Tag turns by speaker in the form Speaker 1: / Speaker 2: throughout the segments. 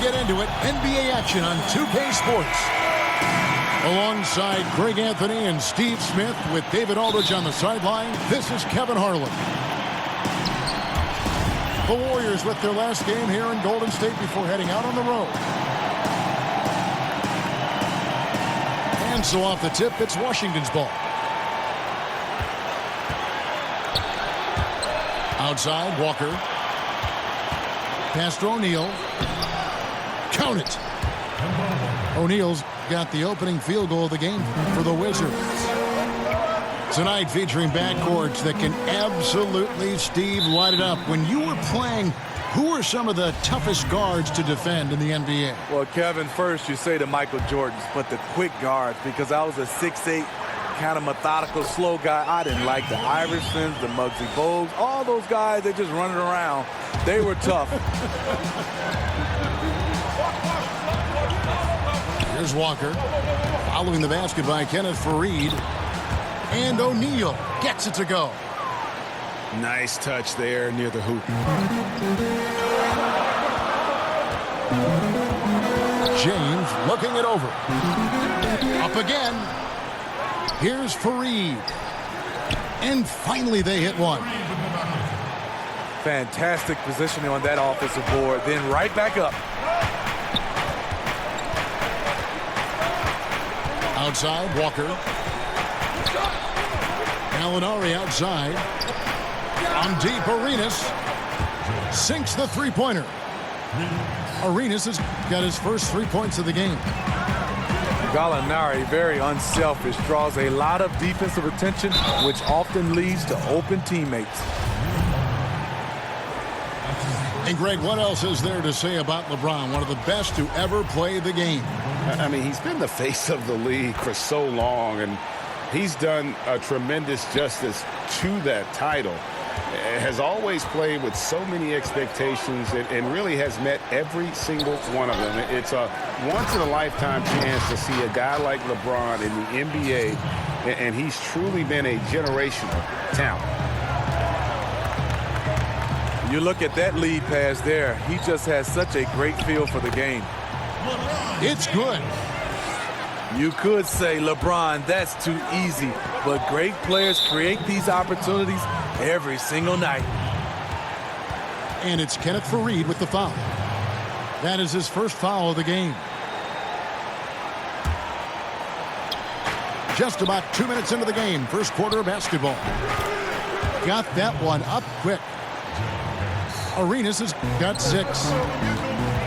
Speaker 1: get into it. NBA action on 2K Sports. Alongside Greg Anthony and Steve Smith with David Aldridge on the sideline, this is Kevin Harlan. The Warriors with their last game here in Golden State before heading out on the road. And so off the tip, it's Washington's ball. Outside, Walker. Pass to O'Neal. Count it. O'Neal's got the opening field goal of the game for the Wizards. Tonight featuring backcourts that can absolutely, Steve, light it up. When you were playing, who are some of the toughest guards to defend in the NBA?
Speaker 2: Well, Kevin, first you say the Michael Jordans, but the quick guards, because I was a 6'8", kind of methodical, slow guy. I didn't like the Iversons, the Muggsy Bogues, all those guys, they just running around. They were tough.
Speaker 1: Here's Walker. Following the basket by Kenneth Faried. And O'Neal gets it to go.
Speaker 3: Nice touch there near the hoop.
Speaker 1: James looking it over. Up again. Here's Faried. And finally they hit one.
Speaker 2: Fantastic positioning on that offensive board. Then right back up.
Speaker 1: Outside, Walker. Gallinari outside. On deep, Arenas sinks the three-pointer. Arenas has got his first 3 points of the game.
Speaker 2: Gallinari, very unselfish, draws a lot of defensive attention, which often leads to open teammates.
Speaker 1: And Greg, what else is there to say about LeBron, one of the best to ever play the game?
Speaker 3: I mean, he's been the face of the league for so long, and he's done a tremendous justice to that title. Has always played with so many expectations and really has met every single one of them. It's a once-in-a-lifetime chance to see a guy like LeBron in the NBA, and he's truly been a generational talent.
Speaker 2: You look at that lead pass there. He just has such a great feel for the game.
Speaker 1: It's good.
Speaker 2: You could say, LeBron, that's too easy. But great players create these opportunities every single night.
Speaker 1: And it's Kenneth Faried with the foul. That is his first foul of the game. Just about 2 minutes into the game, first quarter of basketball. Got that one up quick. Arenas has got 6.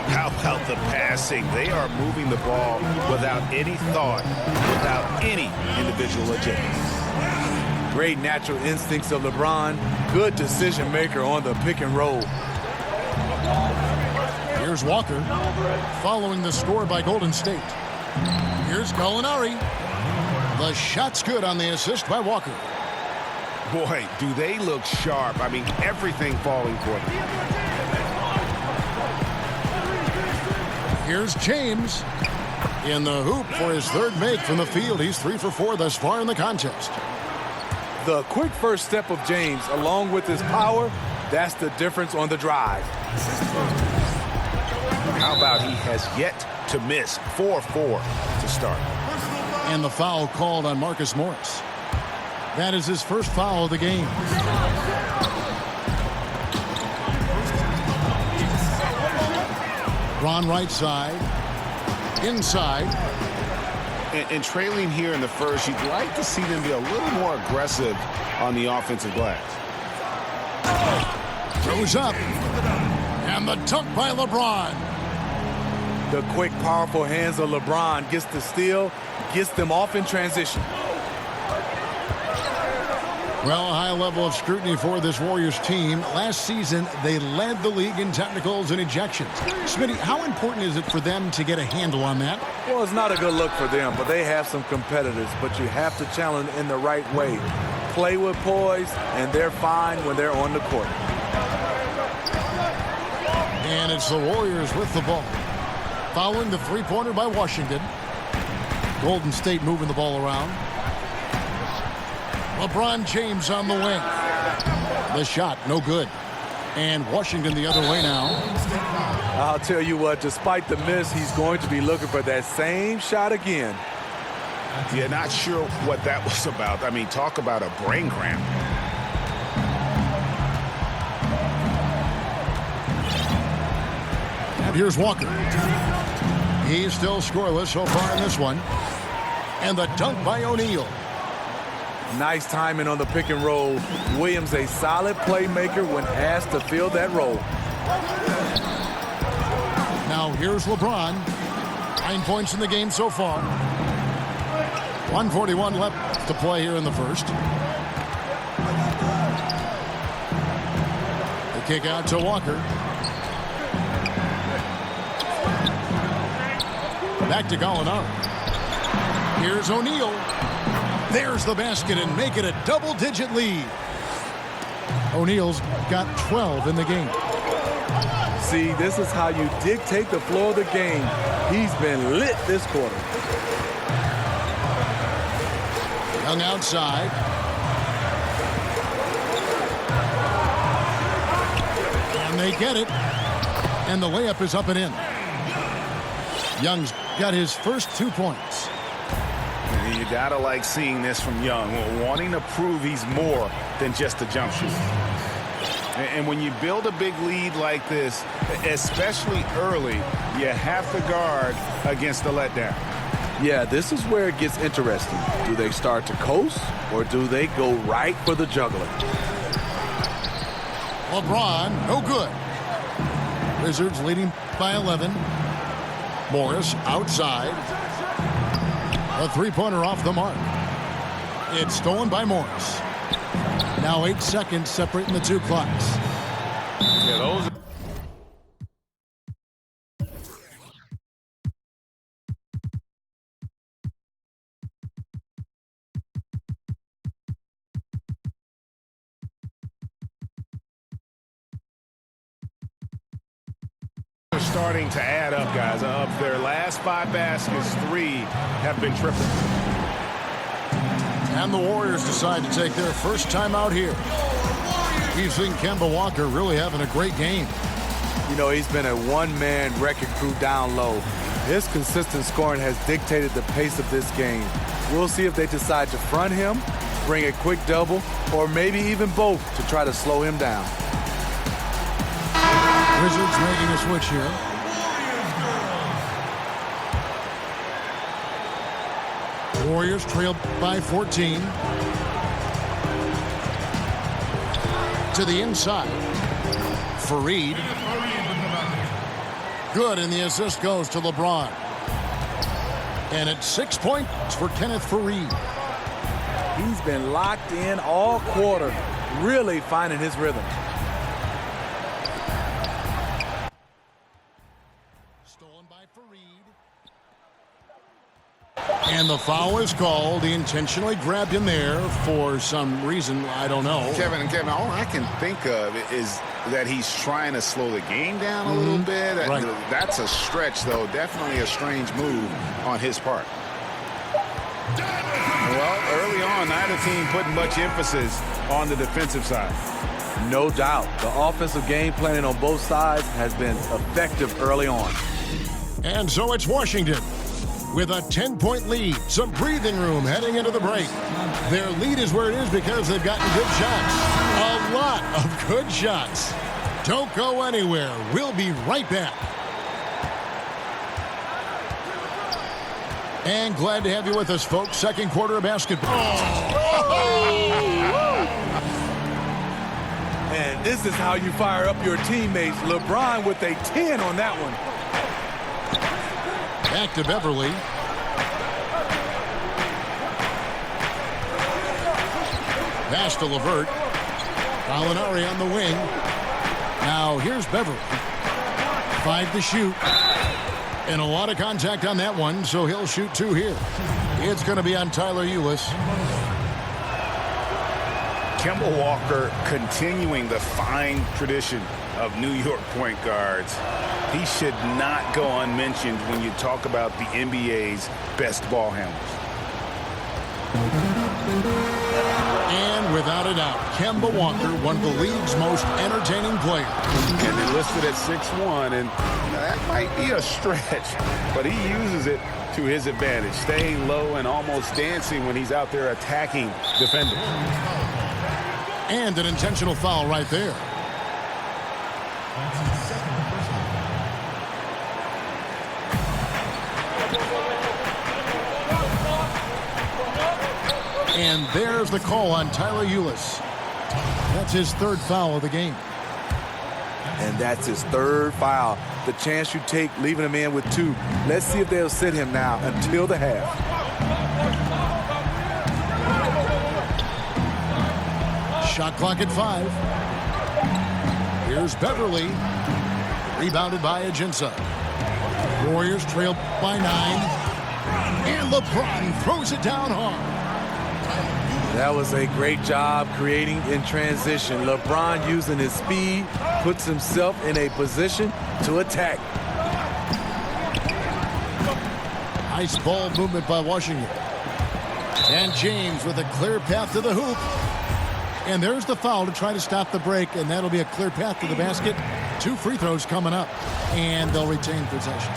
Speaker 3: How about the passing? They are moving the ball without any thought, without any individual agenda.
Speaker 2: Great natural instincts of LeBron. Good decision maker on the pick and roll.
Speaker 1: Here's Walker following the score by Golden State. Here's Gallinari. The shot's good on the assist by Walker.
Speaker 3: Boy, do they look sharp. I mean, everything falling for them.
Speaker 1: Here's James in the hoop for his third make from the field. He's 3 for 4 thus far in the contest.
Speaker 2: The quick first step of James, along with his power, that's the difference on the drive.
Speaker 3: How about he has yet to miss 4-4 to start.
Speaker 1: And the foul called on Marcus Morris. That is his first foul of the game. Ron right side. Inside.
Speaker 3: And trailing here in the first, you'd like to see them be a little more aggressive on the offensive glass.
Speaker 1: Throws up. And the dunk by LeBron.
Speaker 2: The quick, powerful hands of LeBron gets the steal, gets them off in transition.
Speaker 1: Well, a high level of scrutiny for this Warriors team. Last season, they led the league in technicals and ejections. Smitty, how important is it for them to get a handle on that?
Speaker 2: Well, it's not a good look for them, but they have some competitors. But you have to challenge in the right way. Play with poise, and they're fine when they're on the court.
Speaker 1: And it's the Warriors with the ball. Following the three-pointer by Washington. Golden State moving the ball around. LeBron James on the wing. The shot, no good. And Washington the other way now.
Speaker 2: I'll tell you what, despite the miss, he's going to be looking for that same shot again.
Speaker 3: Yeah, not sure what that was about. I mean, talk about a brain cramp.
Speaker 1: And here's Walker. He's still scoreless so far in this one. And the dunk by O'Neal.
Speaker 2: Nice timing on the pick and roll. Williams a solid playmaker when asked to fill that role.
Speaker 1: Now here's LeBron. 9 points in the game so far. 1:41 left to play here in the first. The kick out to Walker. Back to Gallinari. Here's O'Neal. There's the basket and make it a double-digit lead. O'Neal's got 12 in the game.
Speaker 2: See, this is how you dictate the flow of the game. He's been lit this quarter.
Speaker 1: Young outside. And they get it. And the layup is up and in. Young's got his first 2 points.
Speaker 3: You gotta like seeing this from Young, wanting to prove he's more than just a jump shooter. And when you build a big lead like this, especially early, you have to guard against the letdown.
Speaker 2: Yeah, this is where it gets interesting. Do they start to coast or do they go right for the juggler?
Speaker 1: LeBron, no good. Wizards leading by 11. Morris outside. A three-pointer off the mark. It's stolen by Morris. Now 8 seconds separating the two clocks.
Speaker 3: Yeah, those. Starting to add up, guys. Of their last 5 baskets, 3 have been triple.
Speaker 1: And the Warriors decide to take their first time out here. We've seen Kemba Walker really having a great game.
Speaker 2: You know, he's been a one-man wrecking crew down low. His consistent scoring has dictated the pace of this game. We'll see if they decide to front him, bring a quick double, or maybe even both to try to slow him down.
Speaker 1: Wizards making a switch here. Warriors trailed by 14. To the inside. Fareed. Good, and the assist goes to LeBron. And it's 6 points for Kenneth Fareed.
Speaker 2: He's been locked in all quarter, really finding his rhythm.
Speaker 1: And the foul is called. He intentionally grabbed him there for some reason. I don't know.
Speaker 3: Kevin, all I can think of is that he's trying to slow the game down a little bit.
Speaker 1: Right.
Speaker 3: That's a stretch, though. Definitely a strange move on his part. Well, early on, neither team putting much emphasis on the defensive side.
Speaker 2: No doubt. The offensive game planning on both sides has been effective early on.
Speaker 1: And so it's Washington with a 10-point lead. Some breathing room heading into the break. Their lead is where it is because they've gotten good shots. A lot of good shots. Don't go anywhere. We'll be right back. And glad to have you with us, folks. Second quarter of basketball.
Speaker 2: And this is how you fire up your teammates. LeBron with a 10 on that one.
Speaker 1: Back to Beverly. Pass to LeVert. Gallinari on the wing. Now here's Beverly. 5 to shoot. And a lot of contact on that one, so he'll shoot 2 here. It's going to be on Tyler Ulis.
Speaker 3: Kemba Walker continuing the fine tradition of New York point guards. He should not go unmentioned when you talk about the NBA's best ball handlers.
Speaker 1: And without a Shouted out, Kemba Walker, one of the league's most entertaining players.
Speaker 3: And they're listed at 6'1", and that might be a stretch, but he uses it to his advantage, staying low and almost dancing when he's out there attacking defenders.
Speaker 1: And an intentional foul right there. And there's the call on Tyler Ulis. That's his third foul of the game.
Speaker 2: And that's his third foul. The chance you take leaving him in with 2. Let's see if they'll sit him now until the half.
Speaker 1: Shot clock at 5. Here's Beverly. Rebounded by Ajinça. Warriors trail by 9. And LeBron throws it down hard.
Speaker 2: That was a great job creating in transition. LeBron, using his speed, puts himself in a position to attack.
Speaker 1: Nice ball movement by Washington. And James with a clear path to the hoop. And there's the foul to try to stop the break, and that'll be a clear path to the basket. 2 free throws coming up, and they'll retain possession.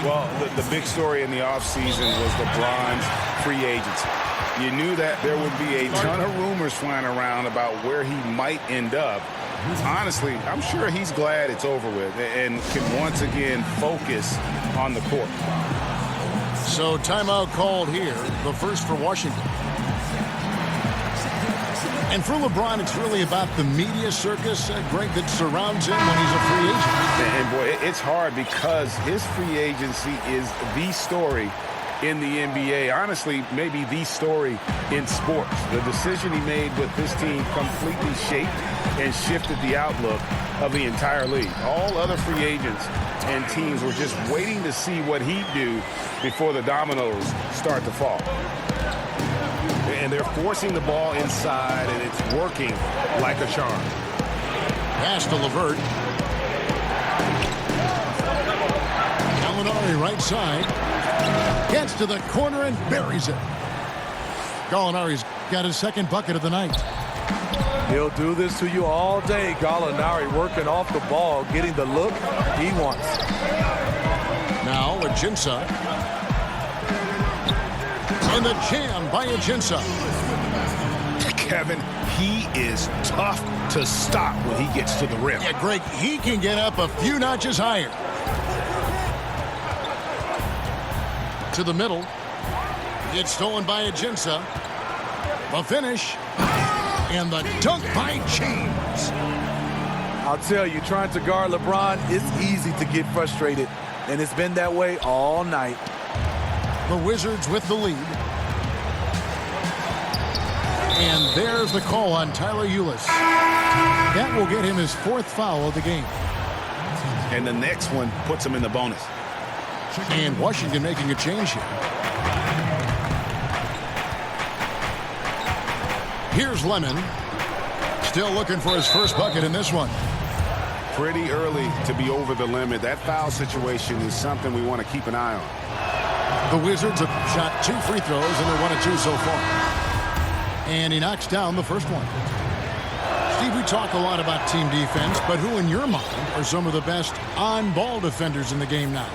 Speaker 3: Well, the big story in the offseason was LeBron's free agency. You knew that there would be a ton of rumors flying around about where he might end up. Honestly, I'm sure he's glad it's over with and can once again focus on the court.
Speaker 1: So timeout called here, the first for Washington. And for LeBron, it's really about the media circus, Greg, that surrounds him when he's a free agent.
Speaker 3: And boy, it's hard because his free agency is the story in the NBA. Honestly, maybe the story in sports. The decision he made with this team completely shaped and shifted the outlook of the entire league. All other free agents and teams were just waiting to see what he'd do before the dominoes start to fall. And they're forcing the ball inside, and it's working like a charm.
Speaker 1: Pass to LeVert. Gallinari right side. Gets to the corner and buries it. Gallinari's got his second bucket of the night.
Speaker 2: He'll do this to you all day. Gallinari working off the ball, getting the look he wants.
Speaker 1: Now Ajinça. And the jam by Ajinça.
Speaker 3: Kevin, he is tough to stop when he gets to the rim.
Speaker 1: Yeah, Greg, he can get up a few notches higher. To the middle. It's stolen by Ajinça. The finish. And the dunk by James.
Speaker 2: I'll tell you, trying to guard LeBron, it's easy to get frustrated. And it's been that way all night.
Speaker 1: The Wizards with the lead. And there's the call on Tyler Ulis. That will get him his 4th foul of the game.
Speaker 3: And the next one puts him in the bonus.
Speaker 1: And Washington making a change here. Here's Lemon. Still looking for his first bucket in this one.
Speaker 3: Pretty early to be over the limit. That foul situation is something we want to keep an eye on.
Speaker 1: The Wizards have shot 2 free throws, and they're 1 of 2 so far. And he knocks down the first one. Steve, we talk a lot about team defense, but who in your mind are some of the best on-ball defenders in the game now?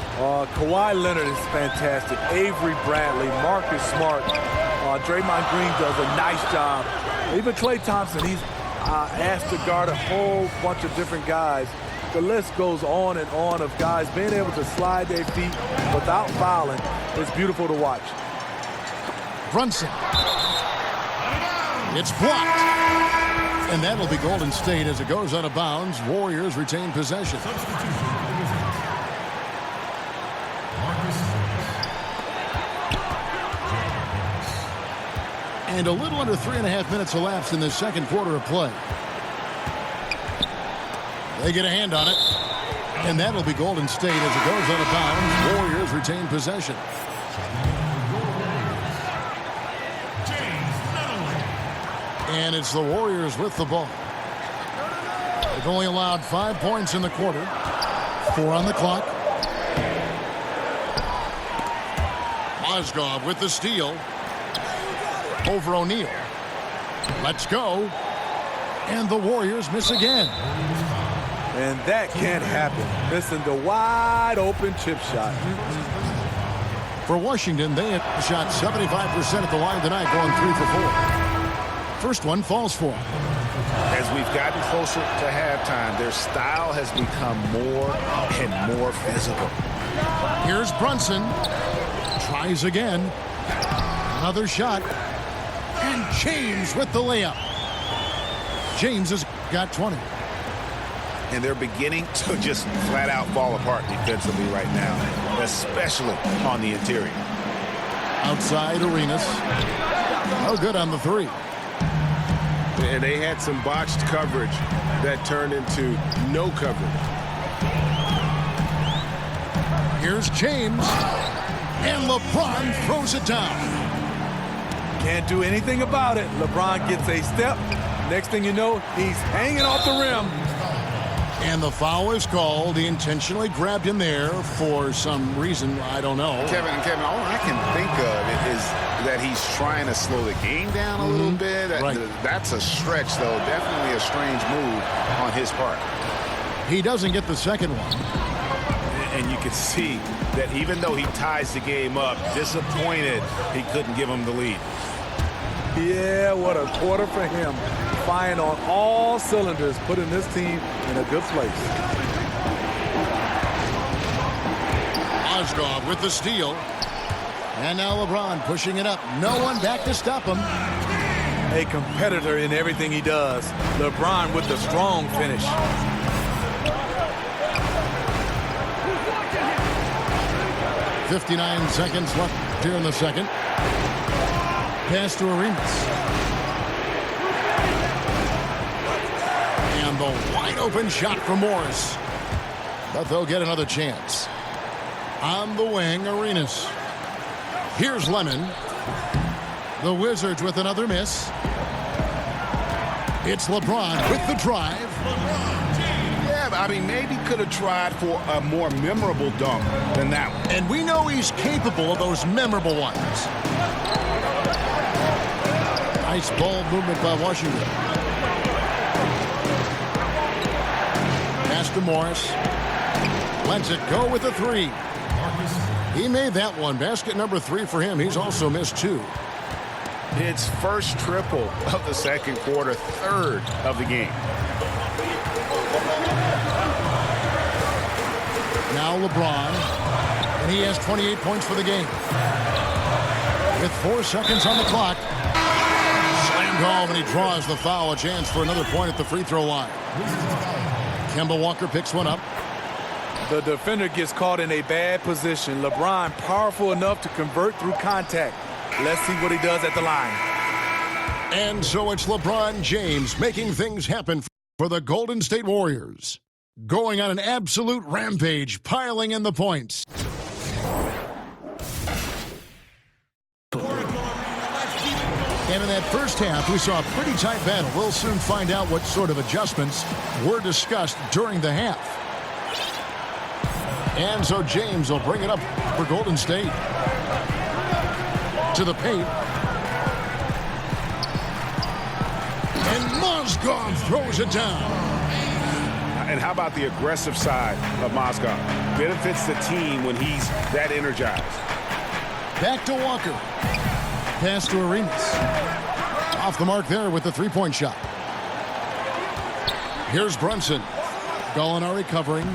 Speaker 2: Kawhi Leonard is fantastic. Avery Bradley, Marcus Smart. Draymond Green does a nice job. Even Klay Thompson, he's asked to guard a whole bunch of different guys. The list goes on and on of guys being able to slide their feet without fouling. It's beautiful to watch.
Speaker 1: Brunson. It's blocked. And that'll be Golden State as it goes out of bounds. Warriors retain possession. And a little under 3.5 minutes elapsed in the second quarter of play. They get a hand on it. And that'll be Golden State as it goes out of bounds. Warriors retain possession. And it's the Warriors with the ball. They've only allowed 5 points in the quarter. 4 on the clock. Mozgov with the steal. over O'Neal. Let's go. And the Warriors miss again.
Speaker 2: And that can't happen. Missing the wide open chip shot.
Speaker 1: For Washington, they had shot 75% at the line tonight, going 3 for 4. First one falls for them.
Speaker 3: As we've gotten closer to halftime, their style has become more and more physical.
Speaker 1: Here's Brunson. Tries again. Another shot. And James with the layup. James has got 20.
Speaker 3: And they're beginning to just flat out fall apart defensively right now, especially on the interior.
Speaker 1: Outside Arenas. No good on the three.
Speaker 3: And they had some botched coverage that turned into no coverage.
Speaker 1: Here's James. And LeBron throws it down.
Speaker 2: Can't do anything about it. LeBron gets a step. Next thing you know, he's hanging off the rim.
Speaker 1: And the foul is called. He intentionally grabbed him there for some reason. I don't know.
Speaker 3: Kevin, all I can think of is that he's trying to slow the game down a little bit.
Speaker 1: Right.
Speaker 3: That's a stretch, though. Definitely a strange move on his part.
Speaker 1: He doesn't get the second one.
Speaker 3: And you can see that even though he ties the game up, disappointed he couldn't give him the lead.
Speaker 2: Yeah, what a quarter for him. Firing on all cylinders, putting this team in a good place.
Speaker 1: Osgood with the steal. And now LeBron pushing it up. No one back to stop him.
Speaker 2: A competitor in everything he does. LeBron with the strong finish.
Speaker 1: .59 seconds left here in the second. Pass to Arenas. And the wide open shot from Morris. But they'll get another chance. On the wing, Arenas. Here's Lemon. The Wizards with another miss. It's LeBron with the drive.
Speaker 3: Yeah, I mean, maybe could have tried for a more memorable dunk than that one.
Speaker 1: And we know he's capable of those memorable ones. Nice ball movement by Washington. Pass to Morris. Lets it go with a three. He made that one. Basket number 3 for him. He's also missed 2.
Speaker 3: His first triple of the second quarter, third of the game.
Speaker 1: Now LeBron. And he has 28 points for the game. With 4 seconds on the clock. Slammed home and he draws the foul. A chance for another point at the free throw line. Kemba Walker picks one up.
Speaker 2: The defender gets caught in a bad position. LeBron powerful enough to convert through contact. Let's see what he does at the line.
Speaker 1: And so it's LeBron James making things happen for the Golden State Warriors. Going on an absolute rampage, piling in the points. And in that first half, we saw a pretty tight battle. We'll soon find out what sort of adjustments were discussed during the half. And so James will bring it up for Golden State. To the paint. And Mozgov throws it down.
Speaker 3: And how about the aggressive side of Mozgov? Benefits the team when he's that energized.
Speaker 1: Back to Walker. Pass to Arenas. Off the mark there with the three-point shot. Here's Brunson. Gallinari covering.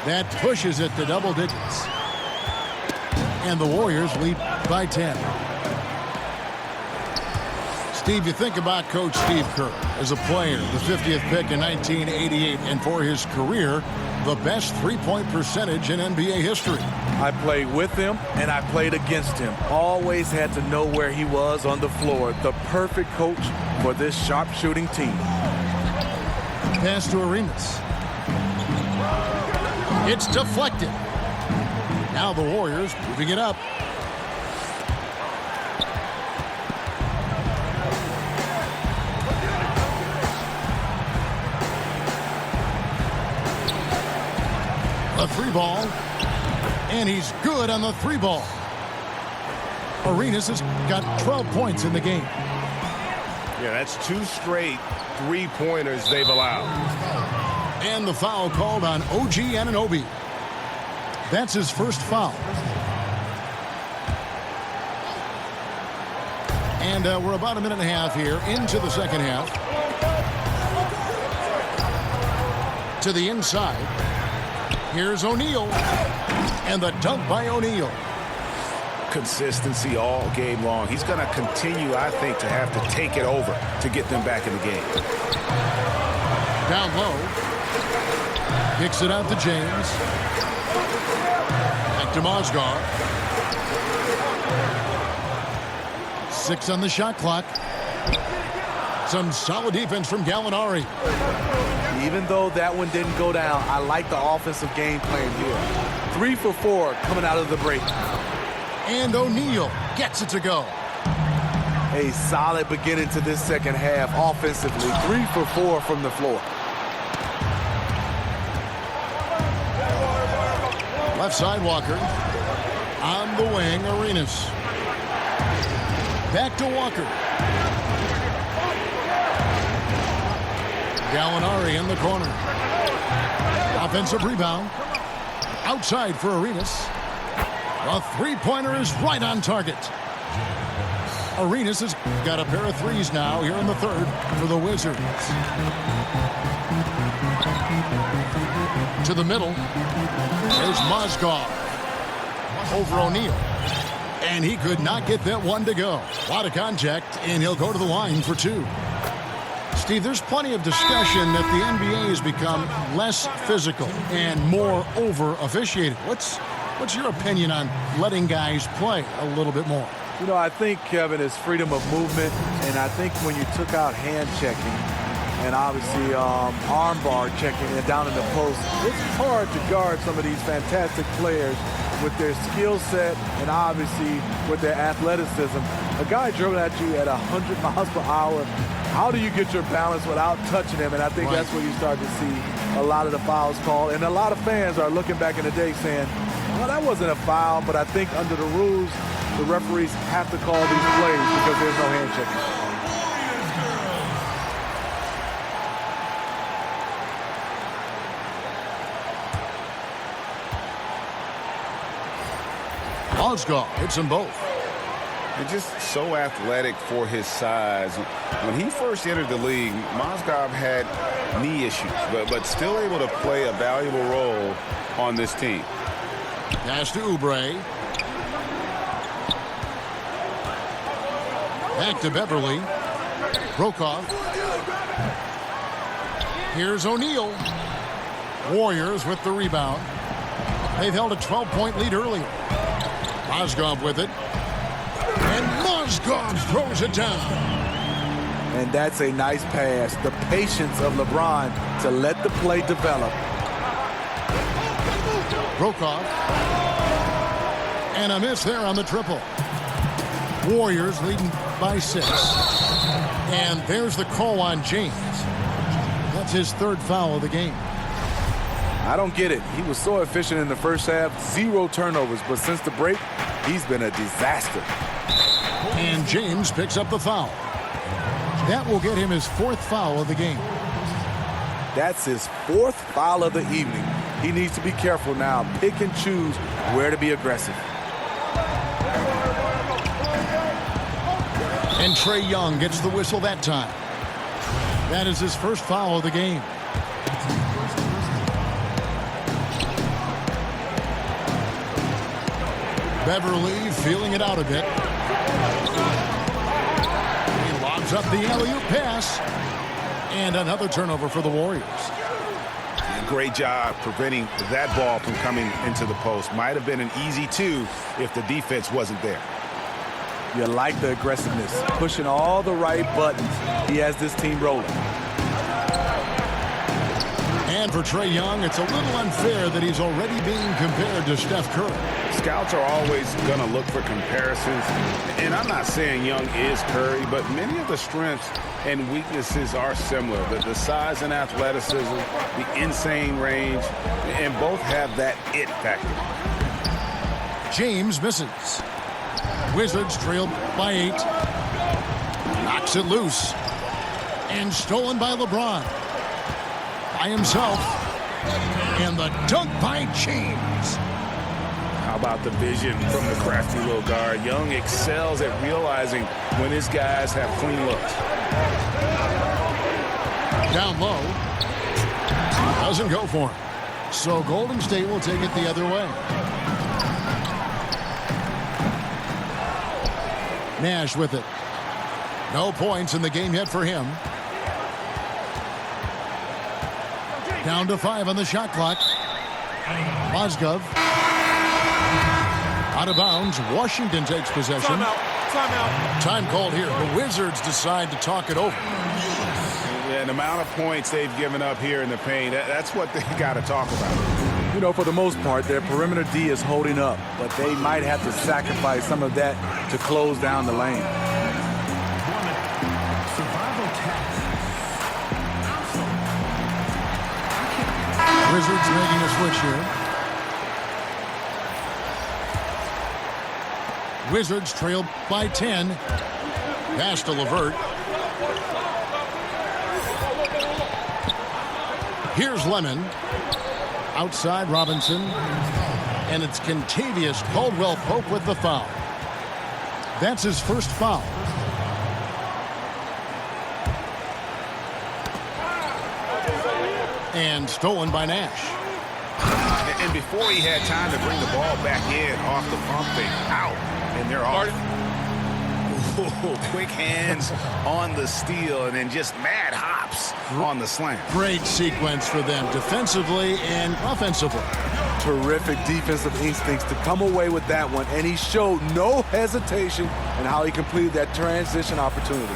Speaker 1: That pushes it to double digits. And the Warriors lead by 10. Steve, you think about Coach Steve Kerr as a player, the 50th pick in 1988, and for his career, the best three-point percentage in NBA history.
Speaker 2: I played with him, and I played against him. Always had to know where he was on the floor. The perfect coach for this sharpshooting team.
Speaker 1: Pass to Arenas. It's deflected. Now the Warriors moving it up. A three ball. And he's good on the three ball. Arenas has got 12 points in the game.
Speaker 3: Yeah, that's 2 straight three-pointers they've allowed.
Speaker 1: And the foul called on OG Anunoby. That's his first foul. And we're about a minute and a half here into the second half. To the inside. Here's O'Neal. And the dunk by O'Neal.
Speaker 3: Consistency all game long. He's going to continue, I think, to have to take it over to get them back in the game.
Speaker 1: Down low. Kicks it out to James. Back to Mozgov. 6 on the shot clock. Some solid defense from Gallinari.
Speaker 2: Even though that one didn't go down, I like the offensive game plan here. 3 for 4 coming out of the break.
Speaker 1: And O'Neal gets it to go.
Speaker 2: A solid beginning to this second half offensively. 3 for 4 from the floor.
Speaker 1: Left side Walker. On the wing, Arenas. Back to Walker. Gallinari in the corner. Offensive rebound. Outside for Arenas. A three-pointer is right on target. Arenas has got a pair of threes now here in the third for the Wizards. To the middle. There's Mozgov. Over O'Neal. And he could not get that one to go. A lot of contact, and he'll go to the line for 2. Steve, there's plenty of discussion that the NBA has become less physical and more over-officiated. What's your opinion on letting guys play a little bit more?
Speaker 2: You know, I think, Kevin, is freedom of movement, and I think when you took out hand checking and obviously arm bar checking and down in the post, it's hard to guard some of these fantastic players with their skill set and obviously with their athleticism. A guy dribbling at you at 100 miles per hour, how do you get your balance without touching him? And I think that's where you start to see a lot of the fouls called. And a lot of fans are looking back in the day saying, well, that wasn't a foul, but I think under the rules, the referees have to call these plays because there's no hand checking.
Speaker 1: Mozgov hits them both.
Speaker 3: He's just so athletic for his size. When he first entered the league, Mozgov had knee issues, but still able to play a valuable role on this team.
Speaker 1: Pass to Oubre. Back to Beverly. Brokoff. Here's O'Neal. Warriors with the rebound. They've held a 12-point lead earlier. Mozgov with it. And Mozgov throws it down.
Speaker 2: And that's a nice pass. The patience of LeBron to let the play develop.
Speaker 1: Brokoff. And a miss there on the triple. Warriors leading by 6. And there's the call on James. That's his third foul of the game.
Speaker 2: I don't get it. He was so efficient in the first half. 0 turnovers. But since the break, he's been a disaster.
Speaker 1: And James picks up the foul. That will get him his 4th foul of the game.
Speaker 2: That's his 4th foul of the evening. He needs to be careful now. Pick and choose where to be aggressive.
Speaker 1: And Trae Young gets the whistle that time. That is his first foul of the game. Beverly feeling it out a bit. He lobs up the alley-oop pass. And another turnover for the Warriors.
Speaker 3: Great job preventing that ball from coming into the post. Might have been an easy 2 if the defense wasn't there.
Speaker 2: You like the aggressiveness, pushing all the right buttons. He has this team rolling.
Speaker 1: And for Trae Young, it's a little unfair that he's already being compared to Steph Curry.
Speaker 3: Scouts are always going to look for comparisons. And I'm not saying Young is Curry, but many of the strengths and weaknesses are similar. The size and athleticism, the insane range, and both have that it factor.
Speaker 1: James misses. Wizards trailed by 8. Knocks it loose. And stolen by LeBron. By himself. And the dunk by James.
Speaker 3: How about the vision from the crafty little guard? Young excels at realizing when his guys have clean looks.
Speaker 1: Down low. Doesn't go for him. So Golden State will take it the other way. Nash with it. No points in the game yet for him. Down to 5 on the shot clock. Mozgov. Out of bounds. Washington takes possession.
Speaker 2: Timeout.
Speaker 1: Time called here. The Wizards decide to talk it over.
Speaker 3: Yeah, the amount of points they've given up here in the paint, that's what they got to talk about.
Speaker 2: You know, for the most part, their perimeter D is holding up, but they might have to sacrifice some of that to close down the lane.
Speaker 1: Wizards making a switch here. Wizards trailed by 10. Pass to LeVert. Here's Lemon. Outside Robinson. And it's Kentavious Caldwell-Pope with the foul. That's his first foul. And stolen by Nash.
Speaker 3: And before he had time to bring the ball back in off the pump fake, out, and they're off. Quick hands on the steal, and then just mad hops on the slam.
Speaker 1: Great sequence for them defensively and offensively.
Speaker 2: Terrific defensive instincts to come away with that one, and he showed no hesitation in how he completed that transition opportunity.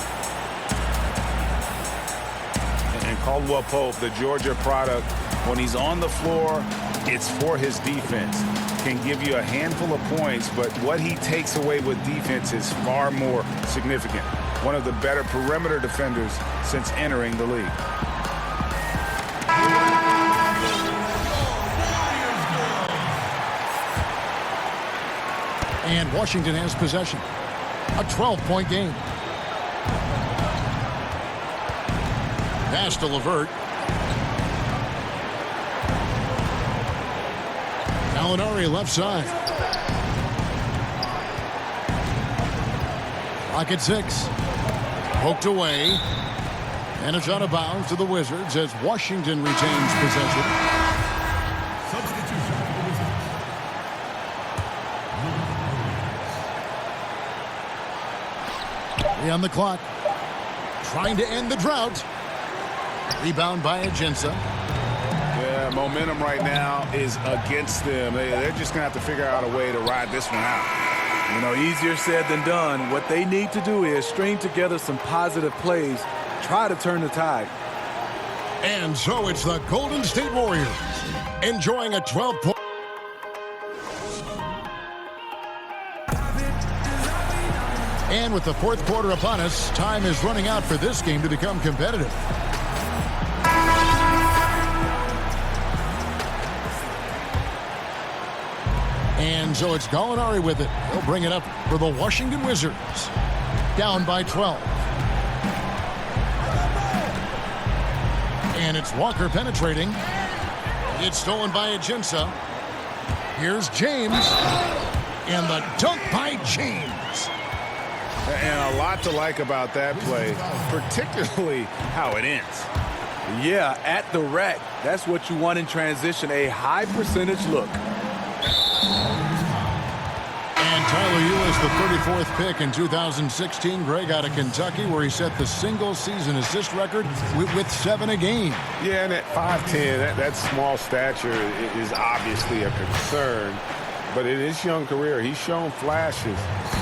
Speaker 3: And Caldwell-Pope, the Georgia product, when he's on the floor, it's for his defense. Can give you a handful of points, but what he takes away with defense is far more significant. One of the better perimeter defenders since entering the league.
Speaker 1: And Washington has possession. A 12-point game. Pass to LeVert. Gallinari left side. Clock at 6. Poked away. And it's out of bounds to the Wizards as Washington retains possession.
Speaker 4: Substitution for the Wizards.
Speaker 1: On the clock. Trying to end the drought. Rebound by Agenza.
Speaker 3: Yeah, momentum right now is against them. They're just going to have to figure out a way to ride this one out.
Speaker 2: You know, easier said than done. What they need to do is string together some positive plays, try to turn the tide.
Speaker 1: And so it's the Golden State Warriors enjoying a 12-point. And with the fourth quarter upon us, time is running out for this game to become competitive. And so it's Gallinari with it. He'll bring it up for the Washington Wizards. Down by 12. And it's Walker penetrating. It's stolen by Agenza. Here's James. And the dunk by James.
Speaker 3: And a lot to like about that play, particularly how it ends.
Speaker 2: Yeah, at the rack. That's what you want in transition, a high percentage look.
Speaker 1: And Tyler Eulis, the 34th pick in 2016. Greg out of Kentucky, where he set the single-season assist record with 7 a game.
Speaker 3: Yeah, and at 5'10", that small stature is obviously a concern. But in his young career, he's shown flashes,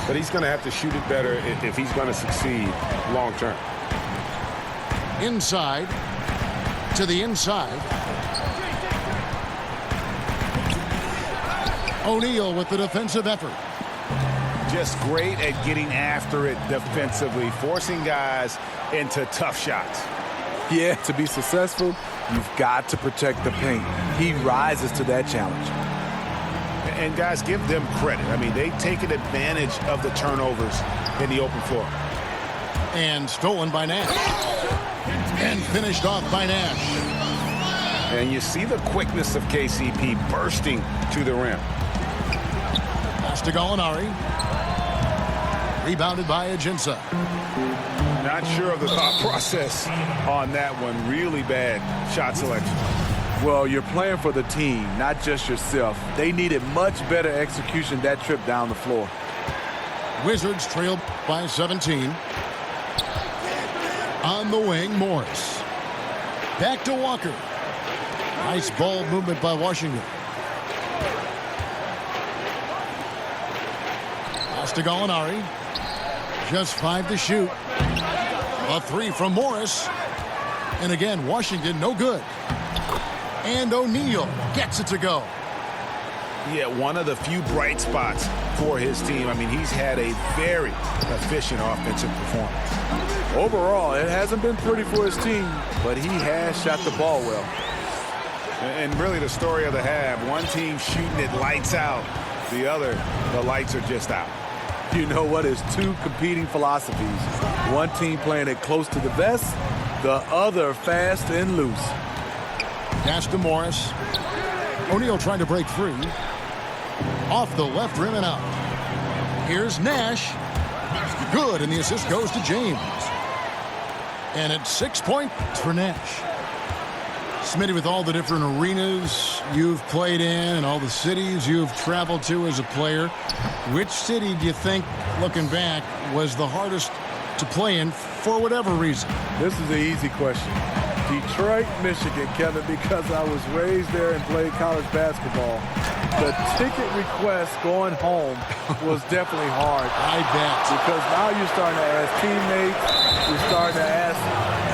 Speaker 3: but he's going to have to shoot it better if he's going to succeed long term.
Speaker 1: Inside to the inside. O'Neal with the defensive effort.
Speaker 3: Just great at getting after it defensively, forcing guys into tough shots.
Speaker 2: Yeah, to be successful, you've got to protect the paint. He rises to that challenge.
Speaker 3: And guys, give them credit. I mean, they've taken advantage of the turnovers in the open floor.
Speaker 1: And stolen by Nash. And finished off by Nash.
Speaker 3: And you see the quickness of KCP bursting to the rim.
Speaker 1: Pass to Gallinari. Rebounded by Ajinça.
Speaker 3: Not sure of the thought process on that one. Really bad shot selection.
Speaker 2: Well, you're playing for the team, not just yourself. They needed much better execution that trip down the floor.
Speaker 1: Wizards trailed by 17. On the wing, Morris. Back to Walker. Nice ball movement by Washington. Pass to Gallinari. Just 5 to shoot. A 3 from Morris. And again, Washington no good. And O'Neal gets it to go.
Speaker 3: Yeah, one of the few bright spots for his team. I mean, he's had a very efficient offensive performance.
Speaker 2: Overall, it hasn't been pretty for his team, but he has shot the ball well.
Speaker 3: And really the story of the half, one team shooting it lights out, the other, the lights are just out.
Speaker 2: You know what? It's two competing philosophies. One team playing it close to the vest, the other fast and loose.
Speaker 1: Pass to Morris. O'Neal trying to break free. Off the left rim and out. Here's Nash. Good, and the assist goes to James. And it's 6 points for Nash. Smitty, with all the different arenas you've played in and all the cities you've traveled to as a player, which city do you think, looking back, was the hardest to play in for whatever reason?
Speaker 2: This is an easy question. Detroit, Michigan, Kevin, because I was raised there and played college basketball. The ticket request going home was definitely hard.
Speaker 1: I bet.
Speaker 2: Because now you're starting to ask teammates, you're starting to ask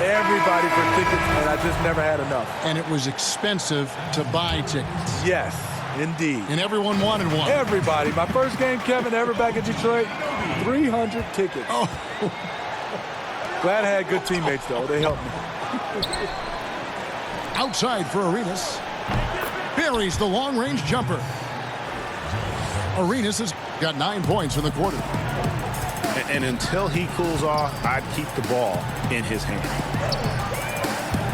Speaker 2: everybody for tickets, and I just never had enough.
Speaker 1: And it was expensive to buy tickets.
Speaker 2: Yes, indeed.
Speaker 1: And everyone wanted one.
Speaker 2: Everybody. My first game, Kevin, ever back in Detroit, 300 tickets.
Speaker 1: Oh.
Speaker 2: Glad I had good teammates, though. They helped me.
Speaker 1: Outside for Arenas. Buries the long-range jumper. Arenas has got 9 points in the quarter.
Speaker 3: And until he cools off, I'd keep the ball in his hand.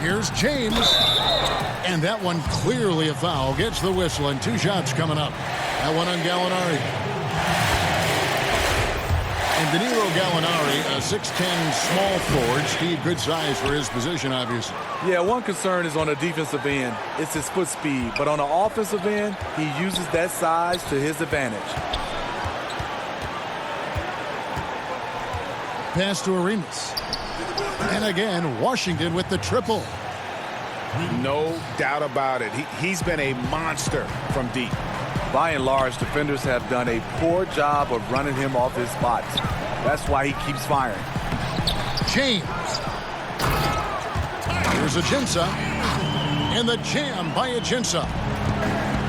Speaker 1: Here's James. And that one clearly a foul. Gets the whistle, and 2 shots coming up. That one on Gallinari. And Danilo Gallinari, a 6'10 small forward. Speed, good size for his position, obviously.
Speaker 2: Yeah, one concern is on the defensive end. It's his foot speed. But on the offensive end, he uses that size to his advantage.
Speaker 1: Pass to Arenas. And again, Washington with the triple.
Speaker 3: No doubt about it. He's been a monster from deep.
Speaker 2: By and large, defenders have done a poor job of running him off his spots. That's why he keeps firing.
Speaker 1: James. Here's Ajinça. And the jam by Ajinça.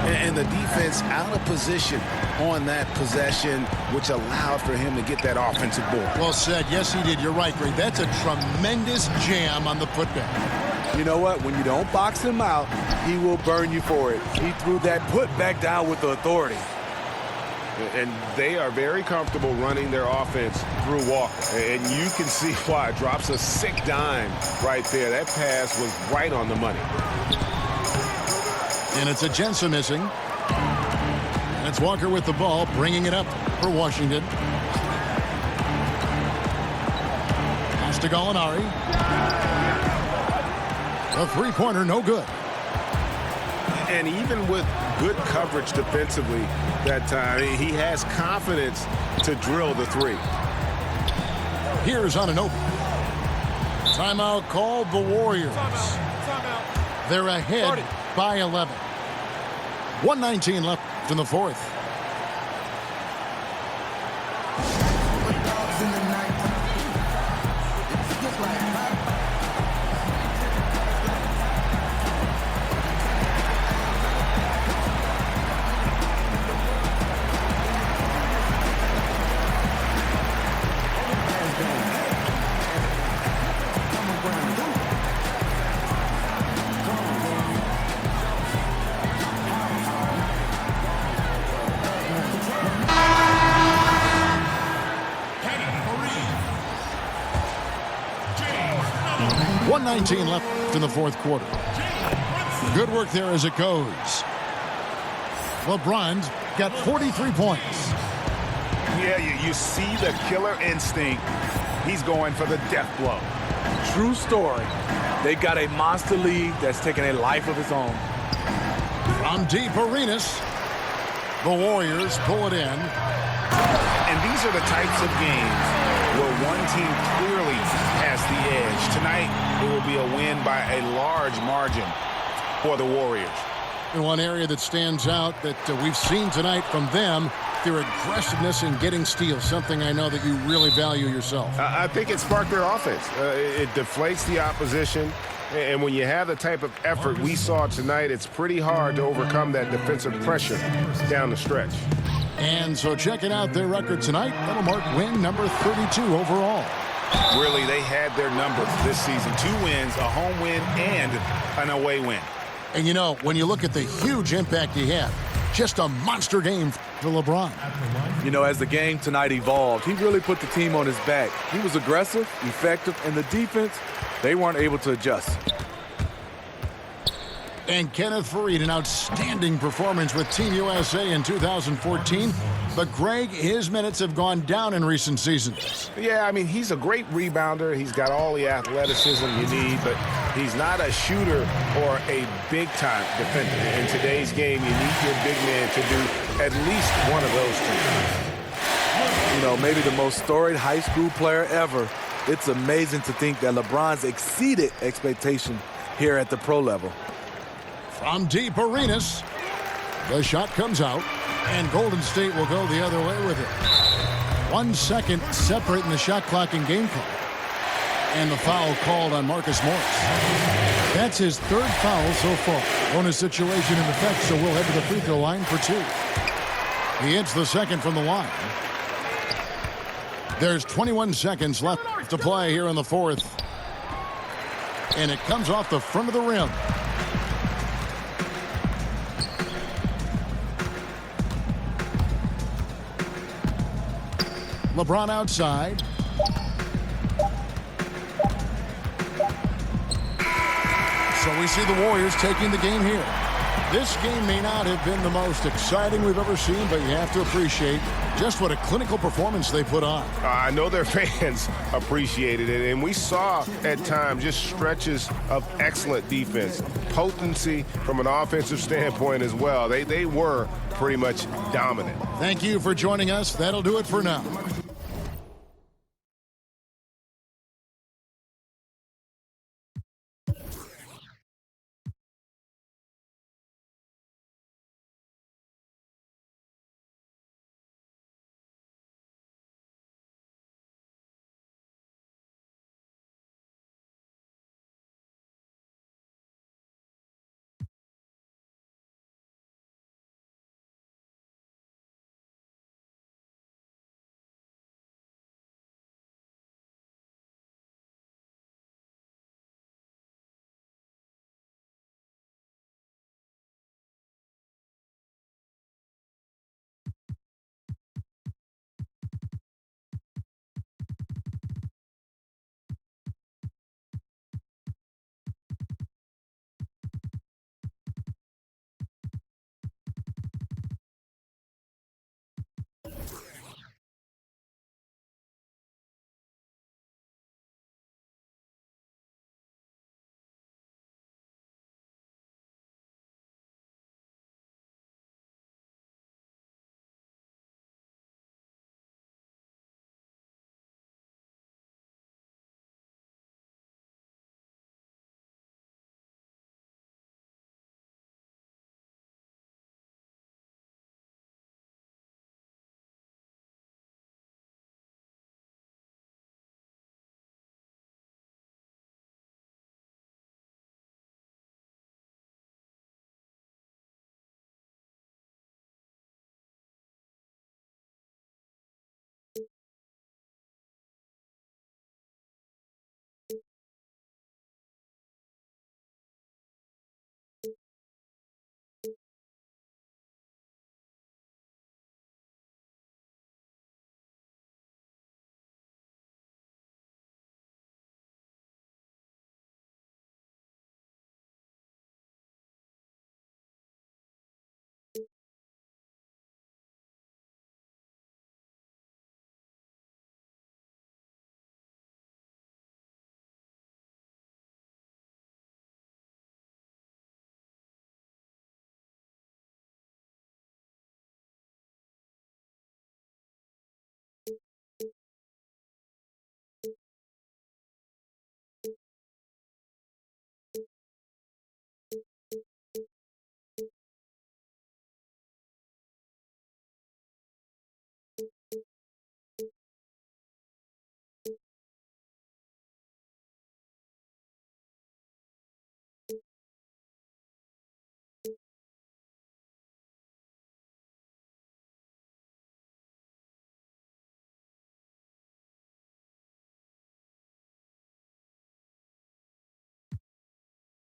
Speaker 3: And the defense out of position on that possession, which allowed for him to get that offensive board.
Speaker 1: Well said. Yes, he did. You're right, Greg. That's a tremendous jam on the putback.
Speaker 2: You know what? When you don't box him out, he will burn you for it. He threw that putback down with the authority.
Speaker 3: And they are very comfortable running their offense through Walker. And you can see why. Drops a sick dime right there. That pass was right on the money.
Speaker 1: And it's Ajinça missing. And it's Walker with the ball, bringing it up for Washington. Pass to Gallinari. A three-pointer, no good.
Speaker 3: And even with good coverage defensively that time, he has confidence to drill the three.
Speaker 1: Here's on an open. Timeout called the Warriors. They're ahead by 11. 1:19 left in the fourth. 1:19 left in the fourth quarter. Good work there as it goes. LeBron's got 43 points.
Speaker 3: Yeah, you see the killer instinct. He's going for the death blow.
Speaker 2: True story. They got a monster lead that's taking a life of its own.
Speaker 1: From deep arenas, the Warriors pull it in.
Speaker 3: And these are the types of games where one team clearly has the edge. Tonight, it will be a win by a large margin for the Warriors.
Speaker 1: In one area that stands out that we've seen tonight from them, their aggressiveness in getting steals, something I know that you really value yourself.
Speaker 3: I think it sparked their offense. It deflates the opposition. And when you have the type of effort we saw tonight, it's pretty hard to overcome that defensive pressure down the stretch.
Speaker 1: And so checking out their record tonight, that'll mark win number 32 overall.
Speaker 3: Really, they had their number this season. 2 wins, a home win, and an away win.
Speaker 1: And you know, when you look at the huge impact he had, just a monster game for LeBron.
Speaker 2: You know, as the game tonight evolved, he really put the team on his back. He was aggressive, effective, and the defense, they weren't able to adjust.
Speaker 1: And Kenneth Faried, an outstanding performance with Team USA in 2014. But Greg, his minutes have gone down in recent seasons.
Speaker 3: Yeah, I mean, he's a great rebounder. He's got all the athleticism you need, but he's not a shooter or a big-time defender. In today's game, you need your big man to do at least one of those two.
Speaker 2: You know, maybe the most storied high school player ever. It's amazing to think that LeBron's exceeded expectation here at the pro level.
Speaker 1: From deep arenas, the shot comes out, and Golden State will go the other way with it. 1 second separating the shot clock and game clock. And the foul called on Marcus Morris. That's his 3rd foul so far. Bonus situation in effect, so we'll head to the free throw line for 2. He hits the second from the line. There's 21 seconds left to play here in the fourth. And it comes off the front of the rim. LeBron outside. So we see the Warriors taking the game here. This game may not have been the most exciting we've ever seen, but you have to appreciate just what a clinical performance they put on.
Speaker 3: I know their fans appreciated it, and we saw at times just stretches of excellent defense, potency from an offensive standpoint as well. They were pretty much dominant.
Speaker 1: Thank you for joining us. That'll do it for now.